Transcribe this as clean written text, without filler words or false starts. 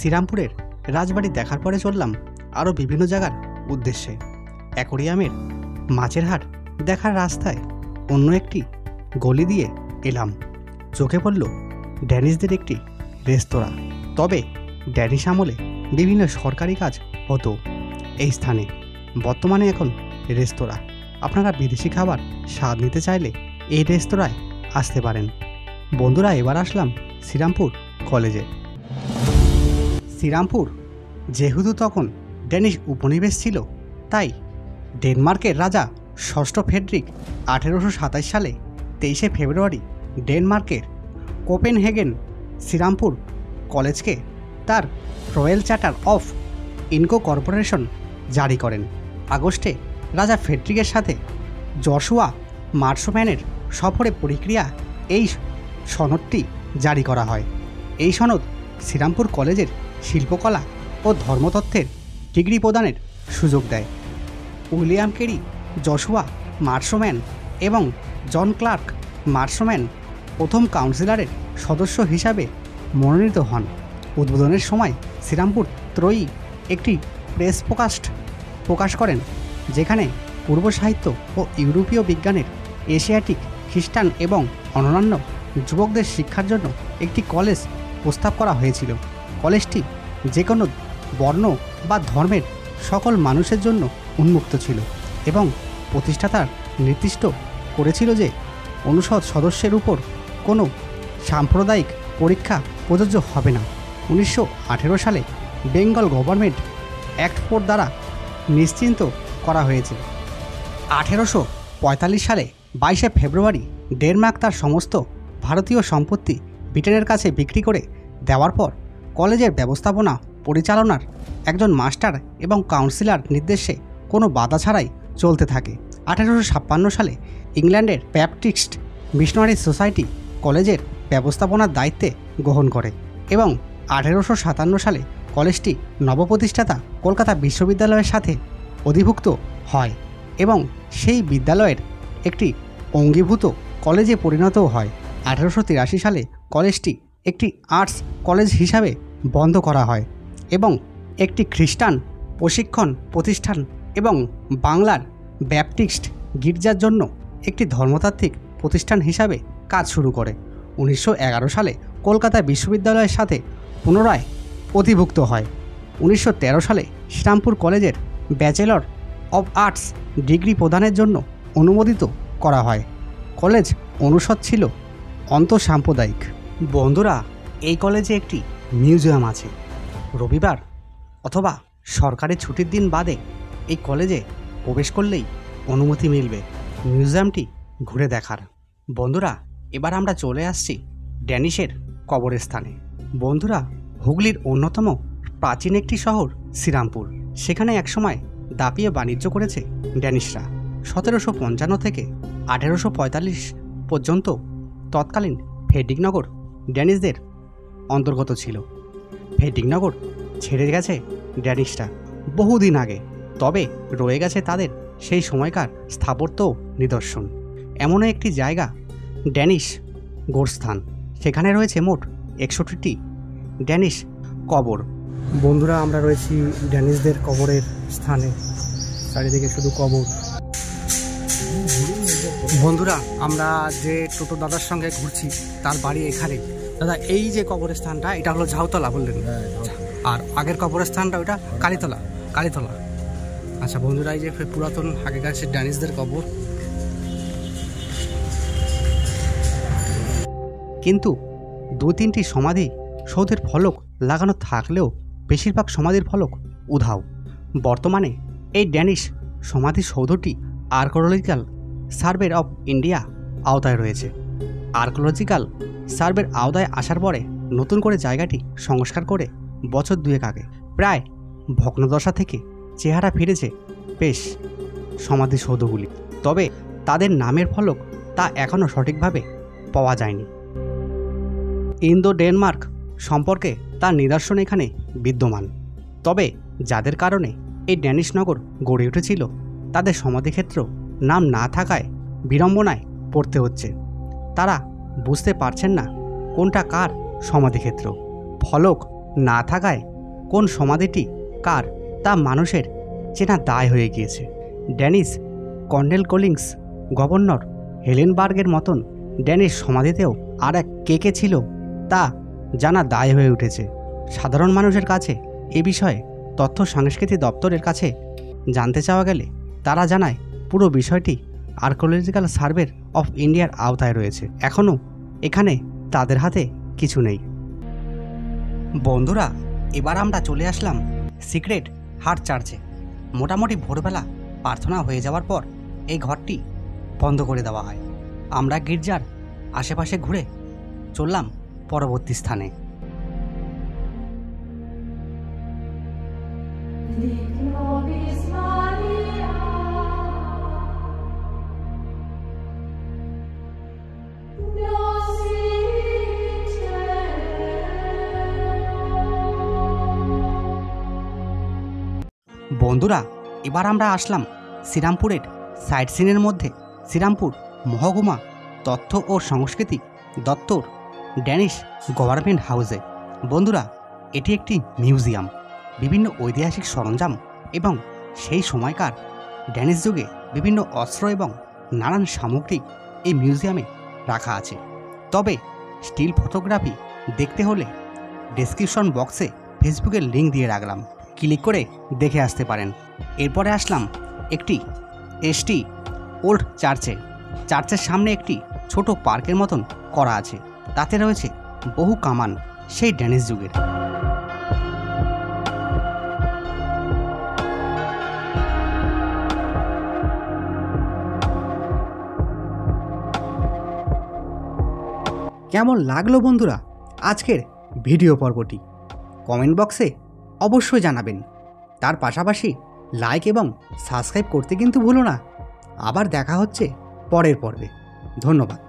শ্রীরামপুরের রাজবাড়ি দেখার পরে চললাম আরও বিভিন্ন জায়গার উদ্দেশ্যে। অ্যাকোরিয়ামের মাছের হাট দেখার রাস্তায় অন্য একটি গলি দিয়ে এলাম। চোখে পড়ল ড্যানিশদের একটি রেস্তোরাঁ। তবে ড্যানিশ আমলে বিভিন্ন সরকারি কাজ হতো এই স্থানে। বর্তমানে এখন রেস্তোরাঁ। আপনারা বিদেশি খাবার স্বাদ নিতে চাইলে এই রেস্তোরাঁয় আসতে পারেন। বন্ধুরা, এবার আসলাম শ্রীরামপুর কলেজে। শ্রীরামপুর যেহেতু তখন ড্যানিশ উপনিবেশ ছিল, তাই ডেনমার্কের রাজা ষষ্ঠ ফ্রেডরিক 1827 সালে 23শে ফেব্রুয়ারি ডেনমার্কের কোপেনহেগেন শ্রীরামপুর কলেজকে তার রয়্যাল চার্টার অফ ইনকর্পোরেশন জারি করেন। আগস্টে রাজা ফ্রেডরিকের সাথে জশুয়া মার্শম্যানের সফরে প্রক্রিয়া এই সনদটি জারি করা হয়। এই সনদ শ্রীরামপুর কলেজের শিল্পকলা ও ধর্মতত্ত্বের ডিগ্রি প্রদানের সুযোগ দেয়। উইলিয়াম কেরি, জশুয়া মার্শম্যান এবং জন ক্লার্ক মার্শম্যান প্রথম কাউন্সিলরের সদস্য হিসাবে মনোনীত হন। উদ্বোধনের সময় শ্রীরামপুর ত্রয়ী একটি প্রেস প্রকাশ করেন, যেখানে পূর্ব সাহিত্য ও ইউরোপীয় বিজ্ঞানের, এশিয়াটিক, খ্রিস্টান এবং অন্যান্য যুবকদের শিক্ষার জন্য একটি কলেজ প্রস্তাব করা হয়েছিল। কলেজটি যে কোনো বর্ণ বা ধর্মের সকল মানুষের জন্য উন্মুক্ত ছিল এবং প্রতিষ্ঠাতার নির্দিষ্ট করেছিল যে অনুষদ সদস্যের উপর কোনো সাম্প্রদায়িক পরীক্ষা প্রযোজ্য হবে না। 1918 সালে বেঙ্গল গভর্নমেন্ট অ্যাক্ট 4 দ্বারা নিশ্চিত করা হয়েছে। 1845 সালে 22শে ফেব্রুয়ারি ডেনমার্ক তার সমস্ত ভারতীয় সম্পত্তি ব্রিটেনের কাছে বিক্রি করে দেওয়ার পর কলেজের ব্যবস্থাপনা পরিচালনার একজন মাস্টার এবং কাউন্সিলর নির্দেশে কোনো বাধা ছাড়াই চলতে থাকে। 1856 সালে ইংল্যান্ডের ব্যাপটিস্ট মিশনারি সোসাইটি কলেজের ব্যবস্থাপনার দায়িত্বে গ্রহণ করে এবং 1857 সালে কলেজটি নবপ্রতিষ্ঠাতা কলকাতা বিশ্ববিদ্যালয়ের সাথে অধিভুক্ত হয় এবং সেই বিদ্যালয়ের একটি অঙ্গীভূত কলেজে পরিণতও হয়। 1883 সালে কলেজটি একটি আর্টস কলেজ হিসাবে বন্ধ করা হয় এবং একটি খ্রিস্টান প্রশিক্ষণ প্রতিষ্ঠান এবং বাংলার ব্যাপটিস্ট গির্জার জন্য একটি ধর্মতাত্ত্বিক প্রতিষ্ঠান হিসাবে কাজ শুরু করে। 1911 সালে কলকাতা বিশ্ববিদ্যালয়ের সাথে পুনরায় অধিভুক্ত হয়। 1913 সালে শ্রীরামপুর কলেজের ব্যাচেলর অব আর্টস ডিগ্রি প্রদানের জন্য অনুমোদিত করা হয়। কলেজ অনুষদ ছিল অন্তঃসাম্প্রদায়িক। বন্ধুরা, এই কলেজে একটি মিউজিয়াম আছে। রবিবার অথবা সরকারি ছুটির দিন বাদে এই কলেজে প্রবেশ করলেই অনুমতি মিলবে মিউজিয়ামটি ঘুরে দেখার। বন্ধুরা, এবার আমরা চলে আসছি ড্যানিশের কবরস্থানে। বন্ধুরা, হুগলির অন্যতম প্রাচীন একটি শহর শ্রীরামপুর। সেখানে একসময় দাপিয়ে বাণিজ্য করেছে ড্যানিশরা। 1755 থেকে 1845 পর্যন্ত তৎকালীন ফ্রেডরিকনগর ড্যানিশদের অন্তর্গত ছিল। ফ্রেডরিকনগর ছেড়ে গেছে ড্যানিশরা বহুদিন আগে, তবে রয়ে গেছে তাদের সেই সময়কার স্থাপত্য নিদর্শন। এমন একটি জায়গা ড্যানিশ গোরস্থান। সেখানে রয়েছে মোট 61টি ড্যানিশ কবর। বন্ধুরা, আমরা রয়েছি ড্যানিশদের কবরের স্থানে। চারিদিকে শুধু কবর। বন্ধুরা, আমরা যে টোটো দাদার সঙ্গে ঘুরছি তার বাড়ি এখানে। দাদা, এই যে কবরস্থানটা, এটা হলো ঝাউতলা বললেন, আর আগের কবরস্থানটা ওইটা কালীতলা। আচ্ছা বন্ধুরা, এই যে পুরাতন আগেকার সে ড্যানিশদের কবর। কিন্তু 2-3টি সমাধি সৌধের ফলক লাগানো থাকলেও বেশিরভাগ সমাধির ফলক উধাও। বর্তমানে এই ড্যানিশ সমাধিসৌধটি আর্কিওলজিক্যাল সার্ভে অফ ইন্ডিয়া আওতায় রয়েছে। আর্কিওলজিক্যাল সার্ভের আওতায় আসার পরে নতুন করে জায়গাটি সংস্কার করে বছর 2 আগে প্রায় ভগ্নদশা থেকে চেহারা ফিরেছে বেশ সমাধিসৌধগুলি। তবে তাদের নামের ফলক তা এখনও সঠিকভাবে পাওয়া যায়নি। ইন্দো ডেনমার্ক সম্পর্কে তার নিদর্শন এখানে বিদ্যমান। তবে যাদের কারণে এই ড্যানিশ নগর গড়ে উঠেছিল তাদের সমাধিক্ষেত্র নাম না থাকায় বিড়ম্বনায় পড়তে হচ্ছে। তারা বুঝতে পারছেন না কোনটা কার সমাধিক্ষেত্র। ফলক না থাকায় কোন সমাধিটি কার তা মানুষের চেনা দায় হয়ে গিয়েছে। ড্যানিশ কর্নেল কলিংস, গভর্নর হেলেনবার্গের মতন ড্যানিশ সমাধিতেও আর এক কে ছিল তা জানা দায় হয়ে উঠেছে। সাধারণ মানুষের কাছে এ বিষয়ে তথ্য সংস্কৃতি দপ্তরের কাছে জানতে চাওয়া গেলে তারা জানায় পুরো বিষয়টি আর্কিওলজিক্যাল সার্ভে অফ ইন্ডিয়ার আওতায় রয়েছে। এখনও এখানে তাদের হাতে কিছু নেই। বন্ধুরা, এবার আমরা চলে আসলাম সিক্রেট হার্ট চার্চে। মোটামুটি ভোরবেলা প্রার্থনা হয়ে যাওয়ার পর এই ঘরটি বন্ধ করে দেওয়া হয়। আমরা গির্জার আশেপাশে ঘুরে চললাম পরবর্তী স্থানে। বন্ধুরা, এবার আমরা আসলাম শ্রীরামপুরের সাইট সিনের মধ্যে শ্রীরামপুর মহকুমা তথ্য ও সংস্কৃতি দপ্তর ড্যানিশ গভর্নমেন্ট হাউসে। বন্ধুরা, এটি একটি মিউজিয়াম। বিভিন্ন ঐতিহাসিক সরঞ্জাম এবং সেই সময়কার ড্যানিশ যুগে বিভিন্ন অস্ত্র এবং নানান সামগ্রী এই মিউজিয়ামে রাখা আছে। তবে স্টিল ফটোগ্রাফি দেখতে হলে ডেসক্রিপশন বক্সে ফেসবুকের লিঙ্ক দিয়ে রাখলাম, ক্লিক করে দেখে আসতে পারেন। এরপরে আসলাম একটি এসটি ওল্ড চার্চে। চার্চের সামনে একটি ছোট পার্কের মতন করা আছে, তাতে রয়েছে বহু কামান সেই ড্যানিশ যুগের। কেমন লাগলো বন্ধুরা আজকের ভিডিও পর্বটি? কমেন্ট বক্সে অবশ্যই জানাবেন। তার পাশাপাশি লাইক এবং সাবস্ক্রাইব করতে কিন্তু ভুলো না। আবার দেখা হচ্ছে পরের পর্বে। ধন্যবাদ।